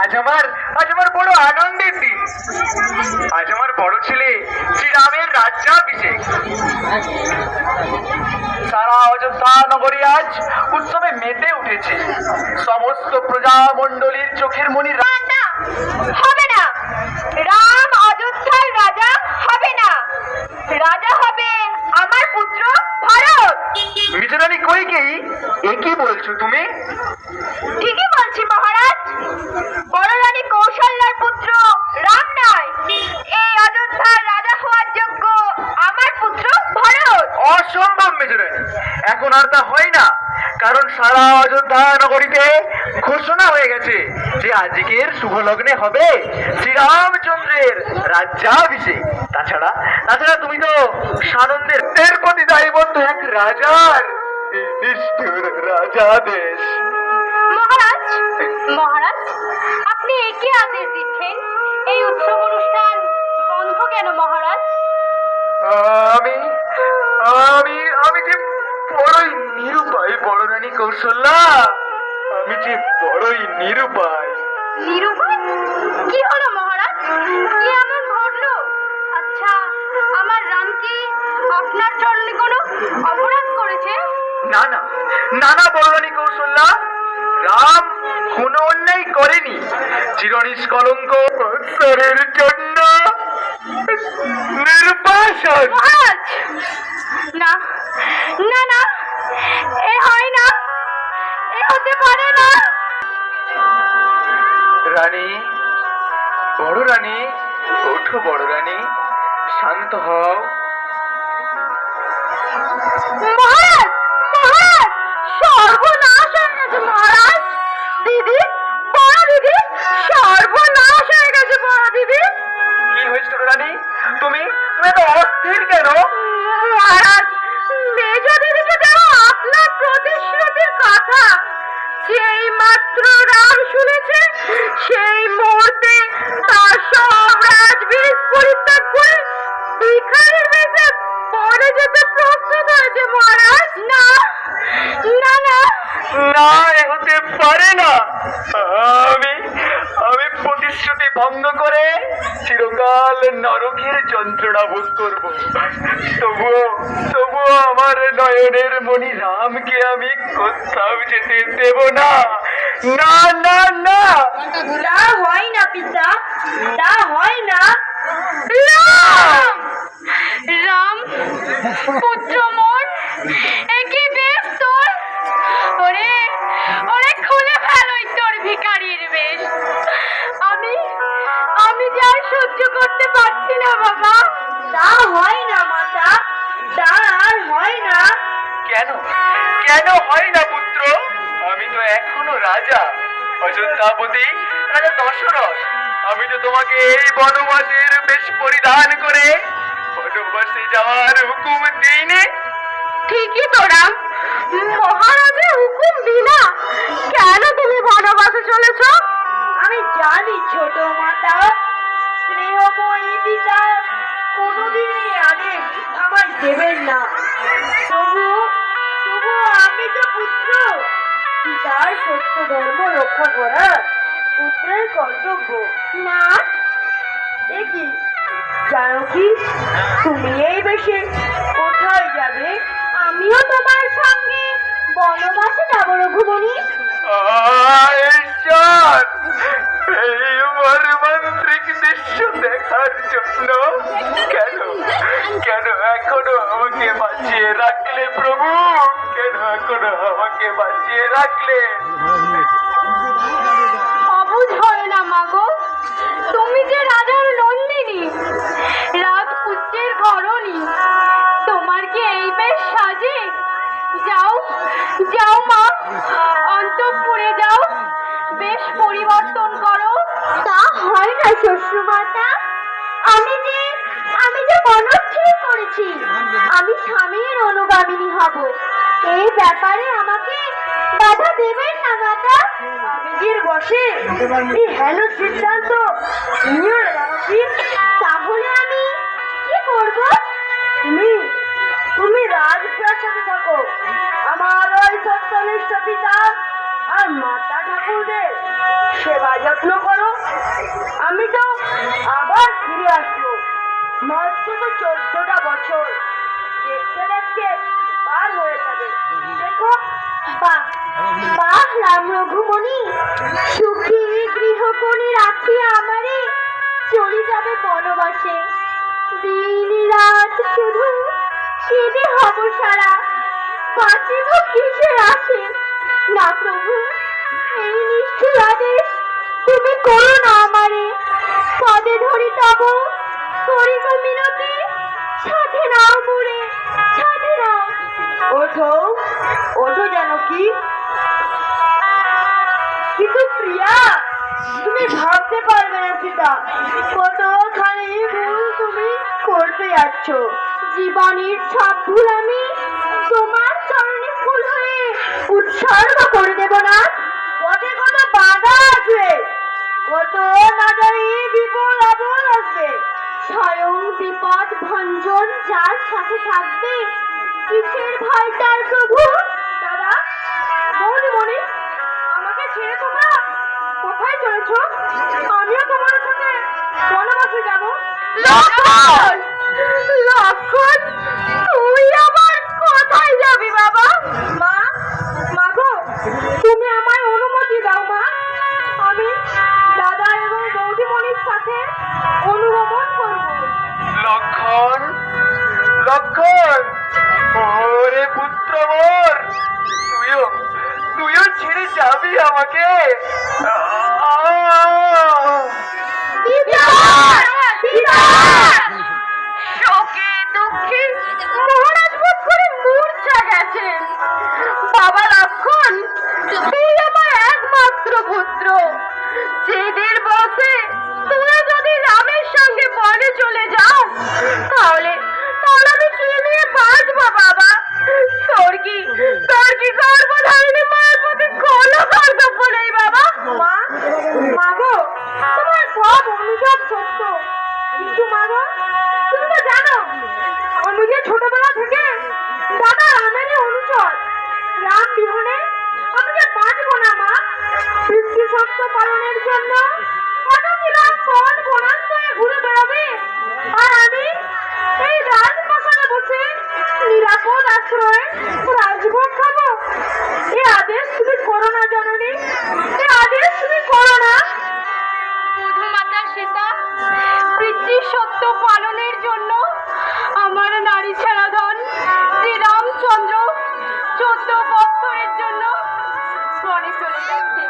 আজ আমার বড় আনন্দের দিন। আজ আমার বড় ছেলে শ্রীরামের রাজ্যাভিষেক। সারা অযোধ্যা নগরী আজ উৎসবে মেতে উঠেছে। সমস্ত প্রজামণ্ডলীর চোখের মনি হবে না, রাম অযোধ্যার রাজা হবে না। রাজা হবে আমার পুত্র ভরত। মিজরানী কইকেয়ী, এ কি বলছো তুমি? ঠিকই বলছি মহারাজ। বড় রানী কৌশল্যার পুত্র রাম নয়, এই অযোধ্যার রাজা হওয়ার যোগ্য আমার পুত্র ভরত। অসম্ভব মেজরানী, এখন আর তা হয় না। কারণ সারা অযোধ্যা নগরীতে ঘোষণা হয়ে গেছে যে আজকের শুভ লগ্নে হবে শ্রীরামচন্দ্রের রাজ্যাভিষেক। তাছাড়া তুমি তো সানন্দের এর প্রতি দায়বদ্ধ এক রাজার নিষ্ঠুর রাজাদেশ। মহারাজ, মহারাজ, আপনি একে আদেশ দিচ্ছেন? এই উৎসব অনুষ্ঠান বন্ধ কেন মহারাজ? আমি আমি আমি যে বড়ই নিরুপায় বড় রানী কৌশল্যা, আমি যে বড়ই নিরুপায়। নিরুপায়? কি হলো মহারাজ? কি এমন ঘটলো? আচ্ছা, আমার রাম কি আপনার চরণে কোনো অপরাধ করেছে? না না না না বড় রানী কৌশল্যা, রাম কোনো অন্যায় করেনি। চিরনিষ্কলঙ্ক বৎসরের জন্য নির্বাসন। মহারাজ, না না না, এ হয় না, এ হতে পারে না। রানী, বড় রানী, ওঠো বড় রানী, শান্ত হও। মহারাজ, মহারাজ, সর্বনাশ হয়ে গেছে মহারাজ। দিদি, বড় দিদি, সর্বনাশ হয়ে গেছে বড় দিদি। কি হয়েছে ছোট রানী? তুমি তুমি তো অস্থির কেন? মহারাজ, মেজ দিদিকে দেওয়া আপনার প্রতিশ্রুতির কথা যেই মাত্র রাম শুনেছে, সেই মুহূর্তে তার সব রাজবীর পরিত্যাগ করে ভিখারির বেশে বনে যেতে প্রস্তুত হয়েছে মহারাজ। না না না না, এ হতে পারে না। আমি আমি প্রতিশ্রুতি ভঙ্গ করে চিরকাল নরকের যন্ত্রণা ভোগ করব। তবুও আমার নয়নের মণি রামকে আমি কোথাও যেতে দেব না। না না না, তা হয় না পিতা, তা হয় না। রাম, রাম পুত্র মোর, একি বেশ তোর। ওরে ওরে, খুলে ফেলোই তোর ভিখারির বেশ। আমি আমি যে আর সহ্য করতে পারছি না বাবা। তা হয় না মাতা, তা আর হয় না। কেন কেন হয় না পুত্র? আমি তো এখনো রাজা, অযোধ্যাপতি রাজা দশরথ। আমি তো তোমাকে এই বনবাসের বেশ পরিধান করে বনবাসে যাওয়ার হুকুম দিইনি। ঠিকই তো রাম, মহারাজের হুকুম বিনা কেন তুমি বনবাসে চলেছ? আমি জানি ছোট মাতা, স্নেহময়ী পিতা কোনোদিন এই আদেশ আমায় দেবেন না। তবু আমি তো পুত্র, পিতার সত্য ধর্ম রক্ষা করা পুত্রের কর্তব্য। না, এ কি জানো কি, তুমি এই বেশে কোথায় যাবে? আমিও তোমার সঙ্গে বনবাসে যাবো রঘুমণি। ঈশ্বর, এই মর্মান্তিক দৃশ্য দেখার জন্য কেন কেন এখনো আমাকে বাঁচিয়ে রাখলে প্রভু? কেন এখনো আমাকে বাঁচিয়ে রাখলে? অবুঝ হয় না মাগো, তুমি যে রাজার নন্দিনী, রাজপুত্রের ঘরণী, তোমার কি এই বেশ সাজে? যাও যাও মা, অন্তঃপুরে যাও, বেশ পরিবর্তন করো। তা হয় না শ্বশুরমাতা, আমি যে মনস্থির করেছি আমি স্বামীর অনুগামিনী হব। এই ব্যাপারে আমাকে বাধা দেবেন না মাতা। নিজের বসে এই হেন সিদ্ধান্ত নিয়ে রাখি, তাহলে আমি কি করব? তুমি রাজপ্রাসাদে থাকো, আমার ওই সত্যনিষ্ঠ পিতা আর মাতা ঠাকুরদের সেবা মাত্র তো 14টা বছর, দেখতে দেখতে পার হয়ে যাবে। দেখো, বাহ বাহ রাম রঘুমণি, সুখী গৃহকোণী রাখিয়া আমারে চলে যাবে বনবাসে। দিন রাত শুধু কেঁদে হব সারা, বাঁচিব কিসের আসে। না প্রভু, এই নিষ্ঠুর আদেশ তুমি করো না আমারে। পদে ধরি তব করিব মিনতি, সাথে নাও মোরে, সাথে নাও। ওঠো ওঠো জানকী। কিন্তু প্রিয়া, তুমি ভাবতে পারবে না সীতা, কতখানি ভুল তুমি করতে যাচ্ছ। জীবনের সব ভুল আমি তোমার চরণে ফুল হয়ে উৎসর্গ করে দেব না। পথে কত বাধা আসবে, কত না জানি বিপদ আপদ আসবে। স্বয়ং বিপদ ভঞ্জন যার সাথে থাকবে, কিসের ভয় তার প্রভু। দাদা, মনে মনে আমাকে ছেড়ে তোমরা কোথায় চলেছ? আমিও তোমার সাথে বনবাসে যাব। লক্ষণ, লক্ষণ, তুই আবার কোথায় যাবি বাবা? মা, মা গো, তুমি আমায় অনুমতি দাও মা। আমি দাদা এবং বৌদিমণির সাথে অনুগমন করব। লক্ষণ, লক্ষণ, ওরে পুত্র মোর, তুইও তুইও ছেড়ে যাবি আমাকে? শোকে দুঃখে মহারাজ বোধ করে মূর্ছা গেছেন। বাবা লক্ষণ, তুই আমার একমাত্র পুত্র। জেদের বসে তুই যদি রামের সঙ্গে বনে চলে যাও, তাহলে তাহলে আমি কি নিয়ে বাঁচবো বাবা? তোর কি গর্ভধারিণী মায়ের প্রতি কোনো কর্তব্য নেই বাবা? মা, মা গো, তোমার সব অনুভব সত্য, কিন্তু মা গো, তুমি তো জানো আমি যে ছোটবেলা থেকে দাদা রামের অনুচর। রাম বিহনে আমি যে বাঁচবো না মা। পিতৃ সত্য পালনের জন্য অনতিরাম বন বনান্তরে ঘুরে বেড়াবে, আর আমি এই রাজপ্রাসাদে বসে নিরাপদ আশ্রয়ে রাজভোগ খাবো। এ আদেশ তুমি করো না জননী, এ আদেশ তুমি করো না। বধূমাতা সীতা, পিতৃ সত্য পালনের জন্য আমার নারী ছেড়াধন শ্রীরামচন্দ্র 14 বছরের জন্য বনে চলে যাচ্ছে।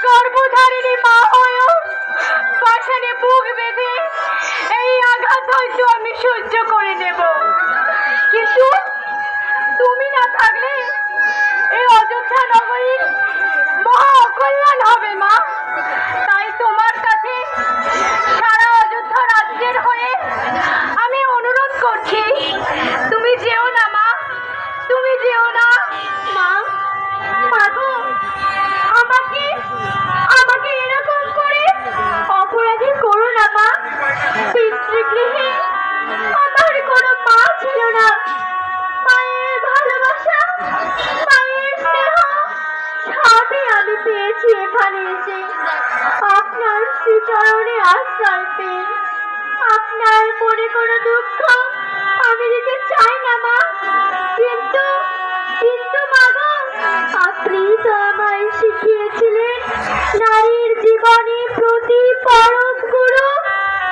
গর্ভধারিণী মা হয়েও পাশানে বুক বেঁধে এই আঘাত হয়তো আমি সহ্য করে নেব, কিন্তু তুমি না থাকলে এই অযোধ্যা নগরীর মহা অকল্যাণ হবে মা। তাই তোমার কাছে সারা অযোধ্যা রাজ্যের হয়ে আমি অনুরোধ করছি, তুমি যেও না মা, তুমি যেও না। মা, মা গো, আমাকে আমাকে এরকম করে অপরাধী করো না মা। পিতৃগৃহে আমার কোনো মা ছিল না। মায়ের ভালোবাসা, মায়ের স্নেহ সবই আমি পেয়েছি এখানে এসে। আপনার শ্রীচরণে আশ্রয় পেয়ে আপনার মনে কোনো দুঃখ আমি দিতে চাই না মা। কিন্তু কিন্তু মা গো, আপনি তো আমায় শিখিয়েছিলেন নারীর জীবনে প্রতি পরম গুরু,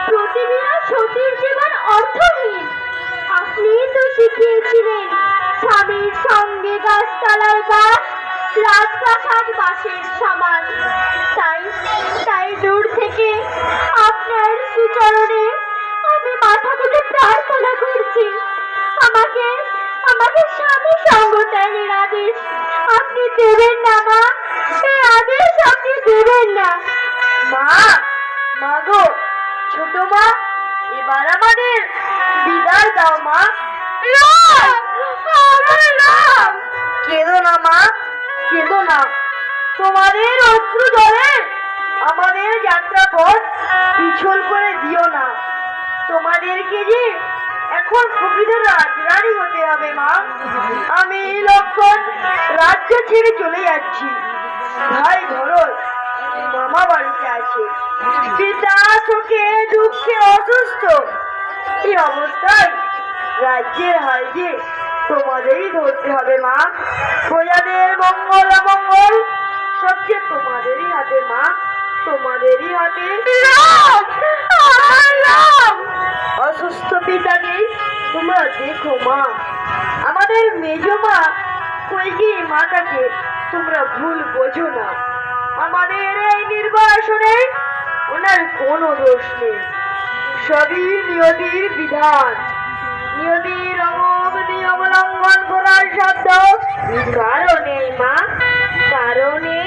প্রতিদিনা সতীর জীবন অর্থহীন। আপনি তো শিখিয়েছিলেন স্বামীর সঙ্গে গাছতলায় বাস রাজপ্রাসাদ বাসের সমান। তাই তাই দূর থেকে আপনার শ্রীচরণে আমি মাথা গুঁজে প্রার্থনা করছি, আমাকে আমাকে স্বামী সঙ্গ ত্যাগের আদেশ আপনি দেবেন না মা। এই আদেশ আপনি দেবেন না। মা, মা গো, ছোট মা, এবার আমাদের বিদায় দাও মা। কেঁদো না মা, কেঁদো না। তোমাদের অশ্রু জলে আমাদের যাত্রা পথ পিছল করে দিও না। তোমাদেরকে যে এখন প্রকৃত রাজরানী হতে হবে মা। আমি লক্ষণ রাজ্য ছেড়ে চলে যাচ্ছি। ভাই ধরো মামা বাড়িতে আছে, পিতা শোকে দুঃখে অসুস্থ। এই অবস্থায় রাজ্যের হাল যে তোমাদেরই ধরতে হবে মা। প্রজাদের মঙ্গল অমঙ্গল সবচেয়ে তোমাদেরই হাতে মা, তোমাদেরই হাতে। অসুস্থ পিতাকে তোমরা দেখো মা। আমাদের মেজ মা কইকি মাতাকে তোমরা ভুল বোঝো না। আমাদের এই নির্বাসনে ওনার কোনো দোষ নেই, সবই নিয়তির বিধান। নিয়তির নিয়ম লঙ্ঘন করার শব্দ কারণে মা, কারণে।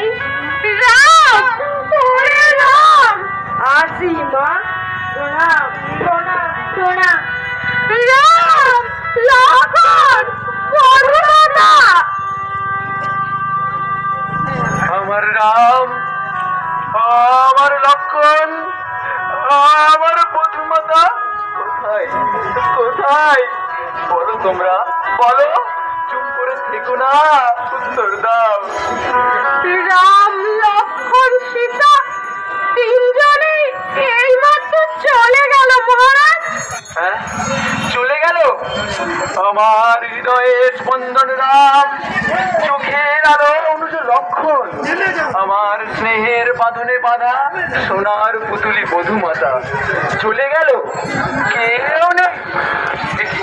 আসি মা, প্রণাম প্রণাম প্রণাম। আমার রাম, আমার লক্ষণ, আমার প্রথমতা কোথায় কোথায়? বলো তোমরা, বলো, চুপ করে থেকো না, উত্তর দাও। রাম লক্ষণ সীতা তিনজনে এইমাত্র চলে গেল মহারাজ। হ্যাঁ, চলে গেল? আমার হৃদয়ে স্পন্দন রাম, চোখের আলো অনুজ লক্ষণ, আমার স্নেহের বাঁধনে বাঁধা সোনার পুতুলি বধুমাতা চলে গেল, কেউ নেই। দেখি,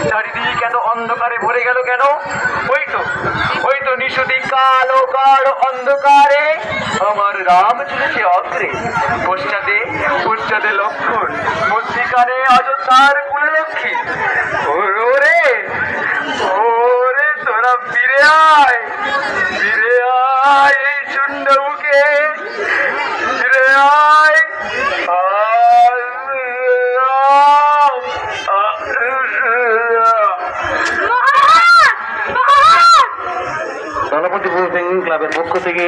চারিদিক এত অন্ধকারে ভরে গেল কেন? ওই তো নিশুতি কালো কালো অন্ধকারে আমার রাম চলেছে অগ্রে, পশ্চাতে পশ্চাতে লক্ষণ, মধ্যিখানে অযোধ্যার কুললক্ষ্মী। ওরে ওরে, তোরা ফিরে আয়, ফিরে আয় এই শূন্য বুকে, ফিরে আয়। গণপতি ক্লাবের পক্ষ থেকে